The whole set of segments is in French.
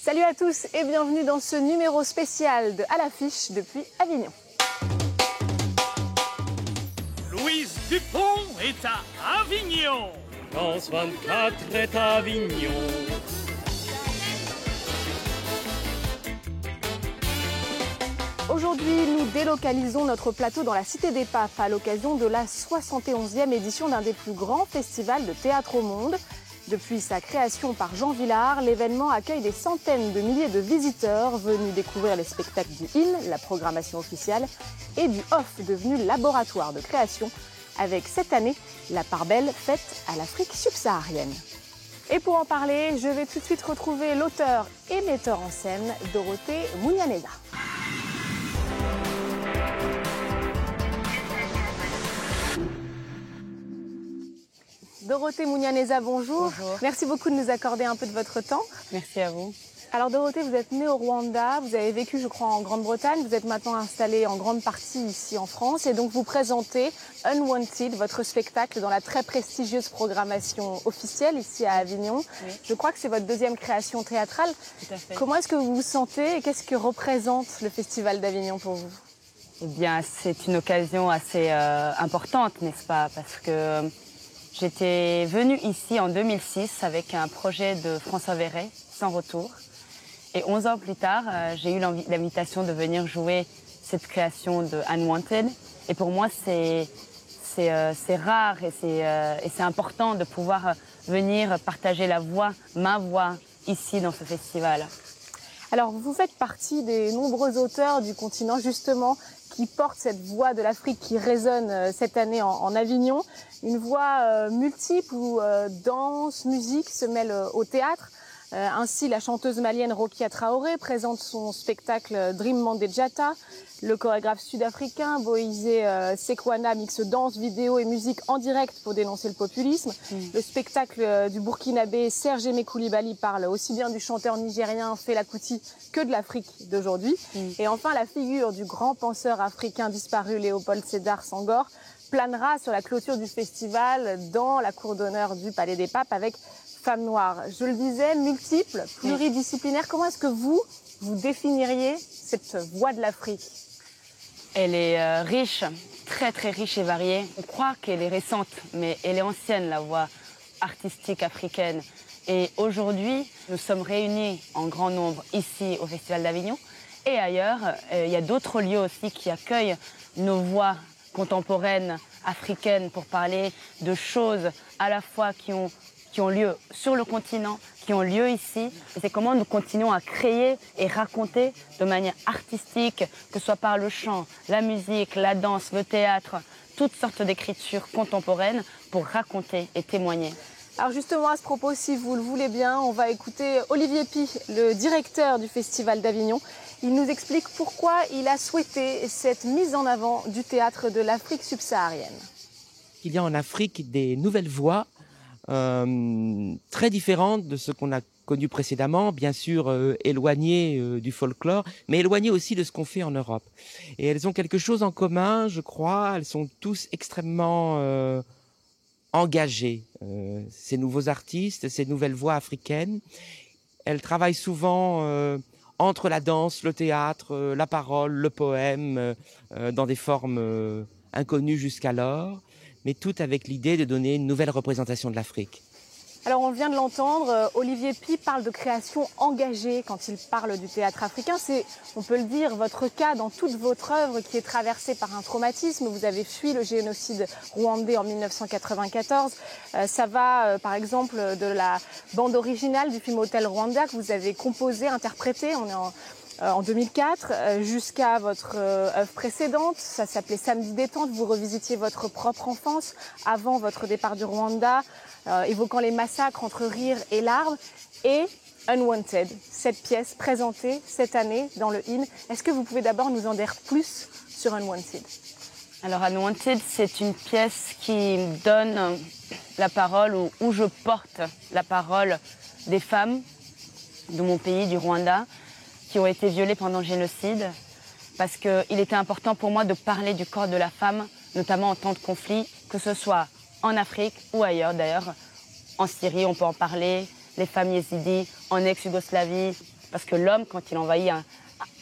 Salut à tous et bienvenue dans ce numéro spécial de À l'affiche depuis Avignon. Louise Dupont est à Avignon. France 24 est à Avignon. Aujourd'hui, nous délocalisons notre plateau dans la Cité des Papes à l'occasion de la 71e édition d'un des plus grands festivals de théâtre au monde. Depuis sa création par Jean Vilar, l'événement accueille des centaines de milliers de visiteurs venus découvrir les spectacles du IN, la programmation officielle, et du OFF, devenu laboratoire de création, avec cette année la part belle faite à l'Afrique subsaharienne. Et pour en parler, je vais tout de suite retrouver l'auteur et metteur en scène Dorothée Munyaneza. Dorothée Munyaneza, bonjour. Bonjour. Merci beaucoup de nous accorder un peu de votre temps. Merci à vous. Alors Dorothée, vous êtes née au Rwanda, vous avez vécu je crois en Grande-Bretagne, vous êtes maintenant installée en grande partie ici en France et donc vous présentez Unwanted, votre spectacle dans la très prestigieuse programmation officielle ici à Avignon. Oui. Je crois que c'est votre deuxième création théâtrale. Tout à fait. Comment est-ce que vous vous sentez et qu'est-ce que représente le Festival d'Avignon pour vous? Eh bien, c'est une occasion assez importante, n'est-ce pas? Parce que j'étais venue ici en 2006 avec un projet de François Verret, Sans retour. Et 11 ans plus tard, j'ai eu l'invitation de venir jouer cette création de Unwanted. Et pour moi, c'est rare et c'est important de pouvoir venir partager ma voix, ici dans ce festival. Alors vous faites partie des nombreux auteurs du continent justement qui portent cette voix de l'Afrique qui résonne cette année en Avignon. Une voix multiple où danse, musique se mêlent au théâtre. Ainsi, la chanteuse malienne Rokia Traoré présente son spectacle Dream Mandejata. Le chorégraphe sud-africain Boïsé Sekwana mixe danse, vidéo et musique en direct pour dénoncer le populisme. Le spectacle du Burkinabé Serge Aimé Coulibaly parle aussi bien du chanteur nigérien Fela Kuti que de l'Afrique d'aujourd'hui. Et enfin, la figure du grand penseur africain disparu Léopold Sédar Senghor planera sur la clôture du festival dans la cour d'honneur du Palais des Papes avec Femme Noire. Je le disais, multiple, pluridisciplinaire. Comment est-ce que vous définiriez cette voix de l'Afrique? Elle est riche, très très riche et variée. On croit qu'elle est récente, mais elle est ancienne, la voix artistique africaine. Et aujourd'hui, nous sommes réunis en grand nombre ici au Festival d'Avignon. Et ailleurs, il y a d'autres lieux aussi qui accueillent nos voix contemporaines africaines pour parler de choses à la fois qui ont lieu sur le continent, qui ont lieu ici. Et c'est comment nous continuons à créer et raconter de manière artistique, que ce soit par le chant, la musique, la danse, le théâtre, toutes sortes d'écritures contemporaines pour raconter et témoigner. Alors justement, à ce propos, si vous le voulez bien, on va écouter Olivier Pi, le directeur du Festival d'Avignon. Il nous explique pourquoi il a souhaité cette mise en avant du théâtre de l'Afrique subsaharienne. Il y a en Afrique des nouvelles voix très différentes de ce qu'on a connu précédemment, bien sûr éloignées du folklore, mais éloignées aussi de ce qu'on fait en Europe. Et elles ont quelque chose en commun, je crois, elles sont tous extrêmement engagées, ces nouveaux artistes, ces nouvelles voix africaines. Elles travaillent souvent entre la danse, le théâtre, la parole, le poème, dans des formes inconnues jusqu'alors, mais tout avec l'idée de donner une nouvelle représentation de l'Afrique. Alors on vient de l'entendre, Olivier Pi parle de création engagée quand il parle du théâtre africain. C'est, on peut le dire, votre cas dans toute votre œuvre qui est traversée par un traumatisme. Vous avez fui le génocide rwandais en 1994. Ça va par exemple de la bande originale du film Hotel Rwanda que vous avez composé, interprété. On est en 2004, jusqu'à votre œuvre précédente, ça s'appelait Samedi détente, vous revisitiez votre propre enfance avant votre départ du Rwanda, évoquant les massacres entre rire et larmes, et Unwanted, cette pièce présentée cette année dans le IN. Est-ce que vous pouvez d'abord nous en dire plus sur Unwanted? Alors Unwanted, c'est une pièce qui donne la parole, où je porte la parole des femmes de mon pays, du Rwanda, qui ont été violées pendant le génocide, parce qu'il était important pour moi de parler du corps de la femme, notamment en temps de conflit, que ce soit en Afrique ou ailleurs d'ailleurs. En Syrie, on peut en parler, les femmes yézidis, en ex-Yougoslavie, Parce que l'homme, quand il envahit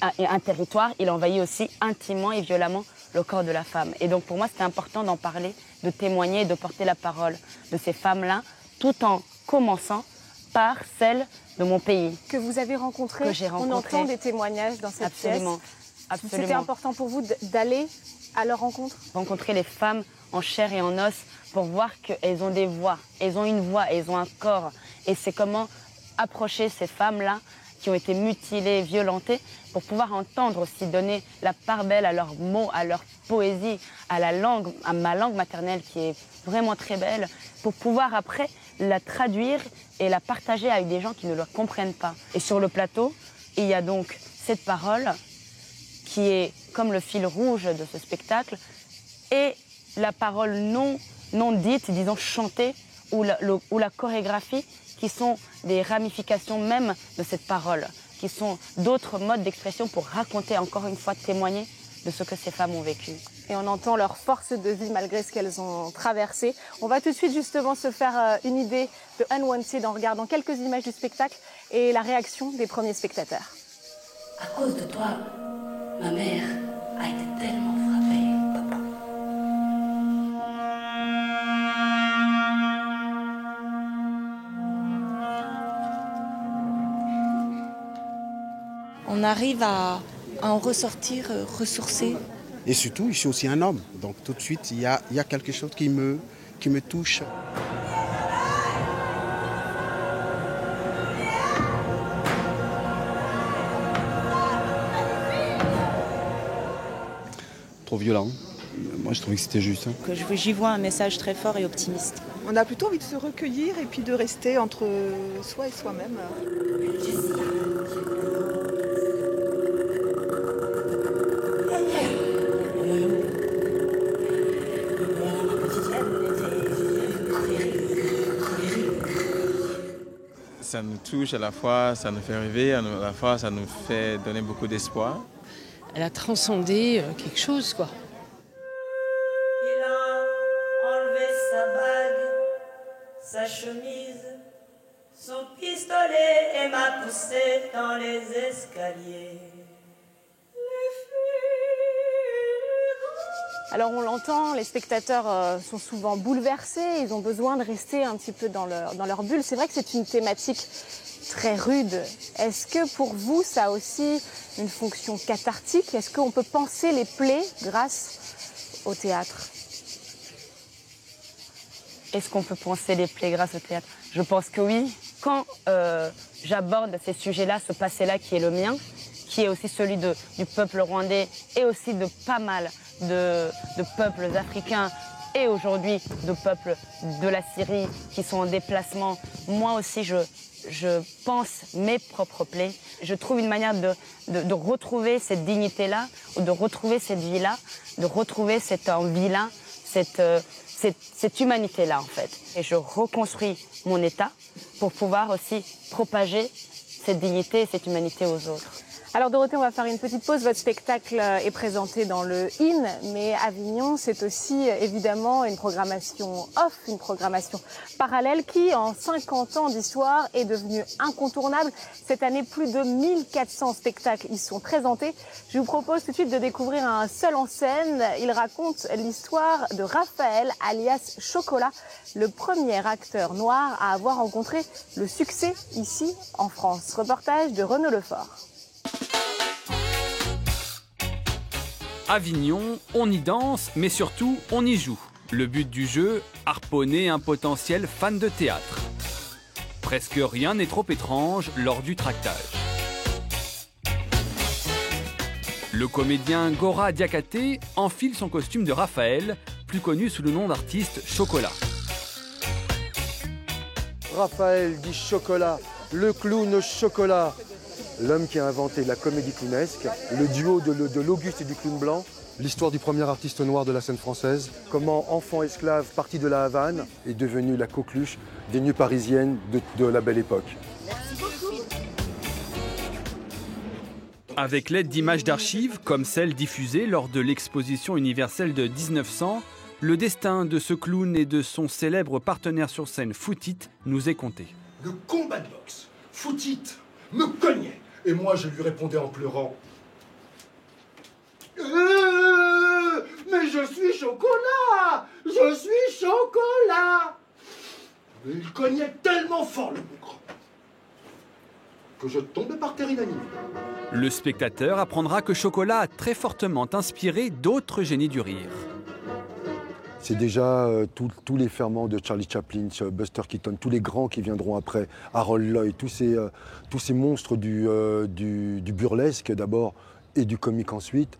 un territoire, il envahit aussi intimement et violemment le corps de la femme. Et donc pour moi, c'était important d'en parler, de témoigner et de porter la parole de ces femmes-là, tout en commençant par celle de mon pays. Que vous avez rencontré, on entend des témoignages dans cette pièce. Absolument. C'était important pour vous d'aller à leur rencontre? Rencontrer les femmes en chair et en os pour voir qu'elles ont des voix, elles ont une voix, elles ont un corps. Et c'est comment approcher ces femmes-là qui ont été mutilées, violentées, pour pouvoir entendre aussi, donner la part belle à leurs mots, à leur poésie, à la langue, à ma langue maternelle qui est vraiment très belle, pour pouvoir après la traduire et la partager avec des gens qui ne la comprennent pas. Et sur le plateau, il y a donc cette parole qui est comme le fil rouge de ce spectacle et la parole non dite, disons chantée, ou la chorégraphie, qui sont des ramifications même de cette parole, qui sont d'autres modes d'expression pour raconter, encore une fois, témoigner de ce que ces femmes ont vécu. Et on entend leur force de vie malgré ce qu'elles ont traversé. On va tout de suite justement se faire une idée de Unwanted en regardant quelques images du spectacle et la réaction des premiers spectateurs. À cause de toi, ma mère a été tellement frappée, papa. On arrive à en ressortir ressourcé. Et surtout, je suis aussi un homme. Donc tout de suite, il y a quelque chose qui me touche. Trop violent. Moi, je trouvais que c'était juste. J'y vois un message très fort et optimiste. On a plutôt envie de se recueillir et puis de rester entre soi et soi-même. Ça nous touche à la fois, ça nous fait rêver, à la fois ça nous fait donner beaucoup d'espoir. Elle a transcendé quelque chose, quoi. Il a enlevé sa bague, sa chemise, son pistolet et m'a poussé dans les escaliers. Alors on l'entend, les spectateurs sont souvent bouleversés, ils ont besoin de rester un petit peu dans leur bulle. C'est vrai que c'est une thématique très rude. Est-ce que pour vous, ça a aussi une fonction cathartique? Est-ce qu'on peut panser les plaies grâce au théâtre? Est-ce qu'on peut panser les plaies grâce au théâtre? Je pense que oui. Quand j'aborde ces sujets-là, ce passé-là qui est le mien, qui est aussi celui du peuple rwandais et aussi de pas mal de peuples africains et aujourd'hui de peuples de la Syrie qui sont en déplacement, moi aussi je pense mes propres plaies. Je trouve une manière de retrouver cette dignité-là, ou de retrouver cette vie-là, de retrouver cette envie-là, cette humanité-là en fait. Et je reconstruis mon État pour pouvoir aussi propager cette dignité et cette humanité aux autres. Alors Dorothée, on va faire une petite pause. Votre spectacle est présenté dans le IN, mais Avignon, c'est aussi évidemment une programmation off, une programmation parallèle qui, en 50 ans d'histoire, est devenue incontournable. Cette année, plus de 1400 spectacles y sont présentés. Je vous propose tout de suite de découvrir un seul en scène. Il raconte l'histoire de Raphaël, alias Chocolat, le premier acteur noir à avoir rencontré le succès ici en France. Reportage de Renaud Lefort. Avignon, on y danse, mais surtout, on y joue. Le but du jeu, harponner un potentiel fan de théâtre. Presque rien n'est trop étrange lors du tractage. Le comédien Gora Diakhaté enfile son costume de Raphaël, plus connu sous le nom d'artiste Chocolat. Raphaël dit Chocolat, le clown Chocolat. L'homme qui a inventé la comédie clownesque, le duo de l'Auguste et du clown blanc, l'histoire du premier artiste noir de la scène française, comment enfant esclave parti de la Havane est devenu la coqueluche des nuits parisiennes de la belle époque. Merci beaucoup. Avec l'aide d'images d'archives, comme celles diffusées lors de l'exposition universelle de 1900, le destin de ce clown et de son célèbre partenaire sur scène Footit nous est conté. Le combat de boxe, Footit me cognait, Et moi, je lui répondais en pleurant. Mais je suis chocolat! Je suis chocolat! Mais il cognait tellement fort le bougre que je tombais par terre inanimé. Le spectateur apprendra que Chocolat a très fortement inspiré d'autres génies du rire. C'est déjà tous les ferments de Charlie Chaplin, Buster Keaton, tous les grands qui viendront après, Harold Lloyd, tous ces monstres du burlesque d'abord et du comique ensuite,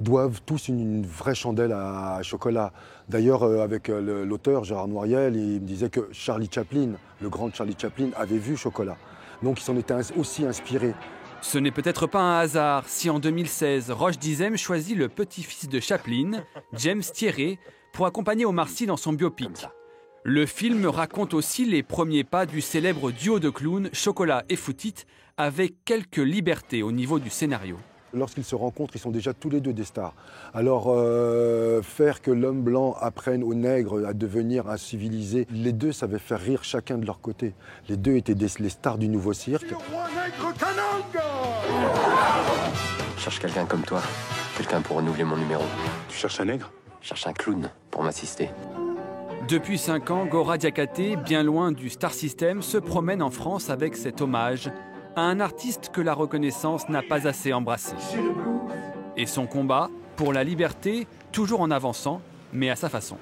doivent tous une vraie chandelle à Chocolat. D'ailleurs, avec l'auteur Gérard Noiriel, il me disait que Charlie Chaplin, le grand Charlie Chaplin, avait vu Chocolat. Donc il s'en était aussi inspiré. Ce n'est peut-être pas un hasard si en 2016, Roche Dizem choisit le petit-fils de Chaplin, James Thierry, pour accompagner Omar Sy dans son biopic. Le film raconte aussi les premiers pas du célèbre duo de clowns Chocolat et Foutit, avec quelques libertés au niveau du scénario. Lorsqu'ils se rencontrent, ils sont déjà tous les deux des stars. Alors, faire que l'homme blanc apprenne aux nègres à devenir un civilisé, les deux savaient faire rire chacun de leur côté. Les deux étaient les stars du nouveau cirque. Je cherche quelqu'un comme toi, quelqu'un pour renouveler mon numéro. Tu cherches un nègre? Je cherche un clown pour m'assister. Depuis 5 ans, Gora Diakhaté, bien loin du star system, se promène en France avec cet hommage à un artiste que la reconnaissance n'a pas assez embrassé. Et son combat pour la liberté, toujours en avançant, mais à sa façon.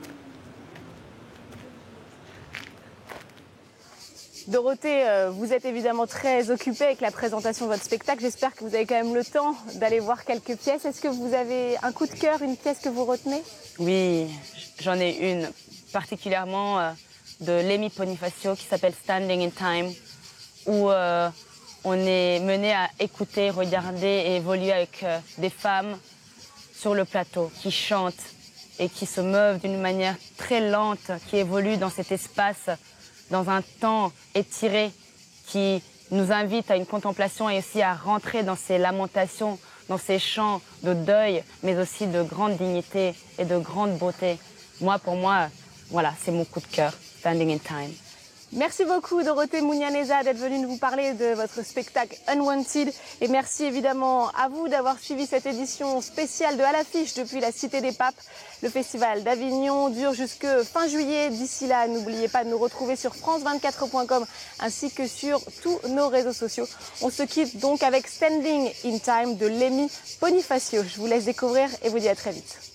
Dorothée, vous êtes évidemment très occupée avec la présentation de votre spectacle. J'espère que vous avez quand même le temps d'aller voir quelques pièces. Est-ce que vous avez un coup de cœur, une pièce que vous retenez? Oui, j'en ai une, particulièrement de Lemmy Bonifacio qui s'appelle Standing in Time, où on est mené à écouter, regarder et évoluer avec des femmes sur le plateau qui chantent et qui se meuvent d'une manière très lente, qui évoluent dans cet espace, dans un temps étiré qui nous invite à une contemplation et aussi à rentrer dans ces lamentations, dans ces chants de deuil, mais aussi de grande dignité et de grande beauté. Pour moi, voilà, c'est mon coup de cœur, Standing in Time. Merci beaucoup Dorothée Mounianeza d'être venue nous parler de votre spectacle Unwanted et merci évidemment à vous d'avoir suivi cette édition spéciale de À l'affiche depuis la Cité des Papes. Le festival d'Avignon dure jusque fin juillet. D'ici là, n'oubliez pas de nous retrouver sur france24.com ainsi que sur tous nos réseaux sociaux. On se quitte donc avec Standing in Time de Lemmy Bonifacio. Je vous laisse découvrir et vous dis à très vite.